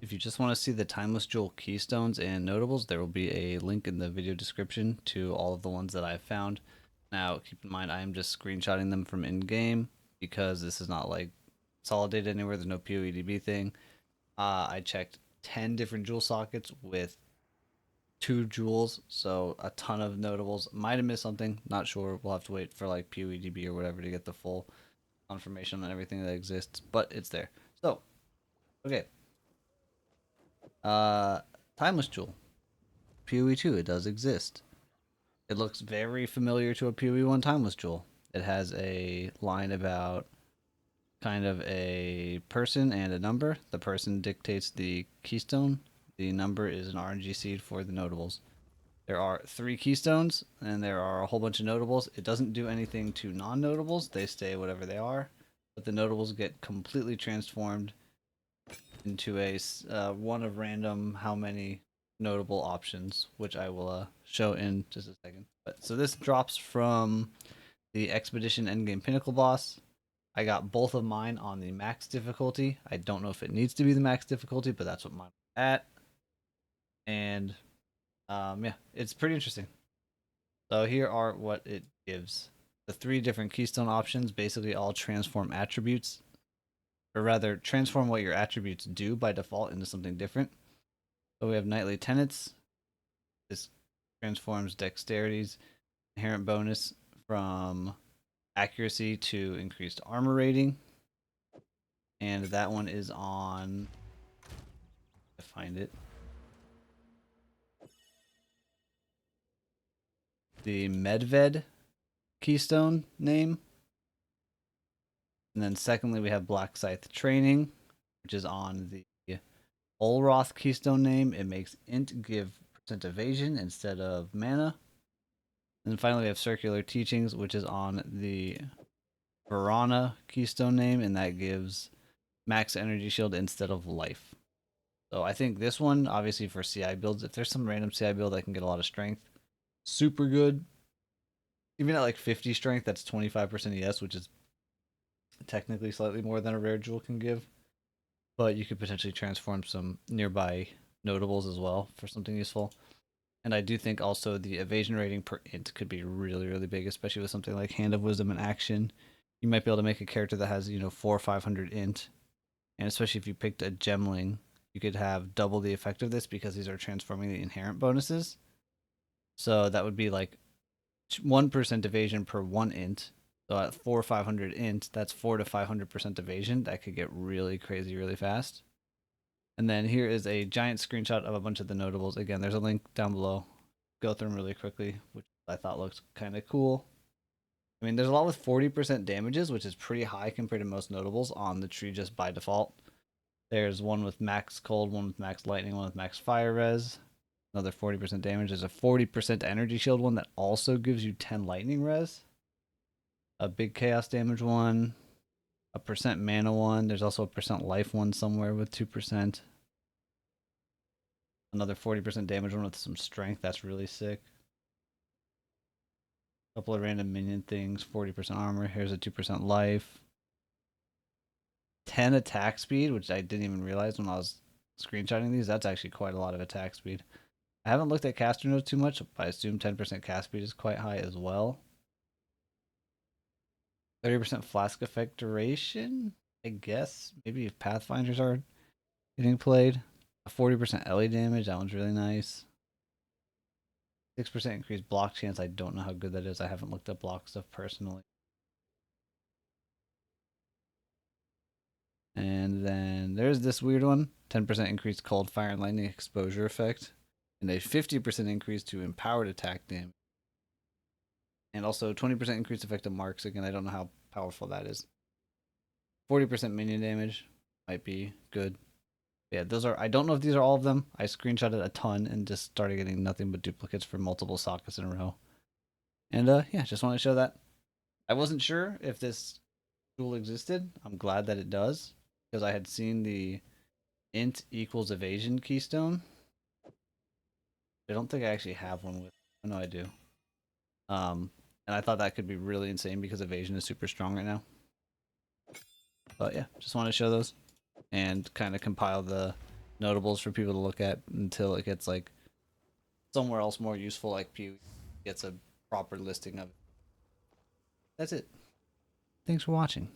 If you just want to see the timeless jewel keystones and notables, there will be a link in the video description to all of the ones that I've found. Now, keep in mind, I am just screenshotting them from in-game because this is not like consolidated anywhere. There's no PoE2 thing. I checked 10 different jewel sockets with 2 jewels, so a ton of notables. Might have missed something, not sure. We'll have to wait for like PoE2 or whatever to get the full confirmation on everything that exists, but it's there. So, okay. Uh, Timeless Jewel. PoE2, it does exist. It looks very familiar to a PoE1 Timeless Jewel. It has a line about kind of a person and a number. The person dictates the keystone. The number is an RNG seed for the notables. There are 3 keystones, and there are a whole bunch of notables. It doesn't do anything to non-notables. They stay whatever they are. But the notables get completely transformed into a one of random how many notable options, which I will show in just a second. But so this drops from the Expedition Endgame Pinnacle boss. I got both of mine on the max difficulty. I don't know if it needs to be the max difficulty, but that's what mine was at. And yeah, it's pretty interesting. So here are what it gives. The 3 different keystone options basically all transform attributes, or rather transform what your attributes do by default into something different. So we have Knightly Tenets. This transforms dexterity's inherent bonus from accuracy to increased armor rating. And that one is on, I find it, the Medved keystone name. And then secondly, we have Black Scythe Training, which is on the Olroth keystone name. It makes int give percent evasion instead of mana. And then finally, we have Circular Teachings, which is on the Verana keystone name, and that gives max energy shield instead of life. So I think this one, obviously for CI builds, if there's some random CI build that can get a lot of strength, super good. Even at like 50 strength, that's 25% ES, which is technically slightly more than a rare jewel can give. But you could potentially transform some nearby notables as well for something useful. And I do think also the evasion rating per int could be really, really big, especially with something like Hand of Wisdom and Action. You might be able to make a character that has, 400 or 500 int. And especially if you picked a gemling, you could have double the effect of this because these are transforming the inherent bonuses. So that would be like 1% evasion per 1 int. So at 400 or 500 int, that's 400 to 500% evasion. That could get really crazy really fast. And then here is a giant screenshot of a bunch of the notables. Again, there's a link down below. Go through them really quickly, which I thought looked kind of cool. I mean, there's a lot with 40% damages, which is pretty high compared to most notables on the tree just by default. There's one with max cold, one with max lightning, one with max fire res. Another 40% damage. There's a 40% energy shield one that also gives you 10 lightning res. A big chaos damage one. A percent mana one. There's also a percent life one somewhere with 2%. Another 40% damage one with some strength. That's really sick. A couple of random minion things. 40% armor. Here's a 2% life. 10 attack speed, which I didn't even realize when I was screenshotting these. That's actually quite a lot of attack speed. I haven't looked at caster nodes too much, but I assume 10% cast speed is quite high as well. 30% flask effect duration, I guess. Maybe if Pathfinders are getting played. 40% LE damage, that one's really nice. 6% increased block chance, I don't know how good that is. I haven't looked up block stuff personally. And then there's this weird one. 10% increased cold fire and lightning exposure effect. And a 50% increase to empowered attack damage. And also 20% increased effective marks. Again, I don't know how powerful that is. 40% minion damage might be good. Yeah, those are. I don't know if these are all of them. I screenshotted a ton and just started getting nothing but duplicates for multiple sockets in a row. And yeah, just want to show that. I wasn't sure if this tool existed. I'm glad that it does because I had seen the int equals evasion keystone. I don't think I actually have one with. Oh, no, I do. And I thought that could be really insane because evasion is super strong right now. But yeah, just want to show those and kind of compile the notables for people to look at until it gets like somewhere else more useful, like PoE gets a proper listing of it. That's it. Thanks for watching.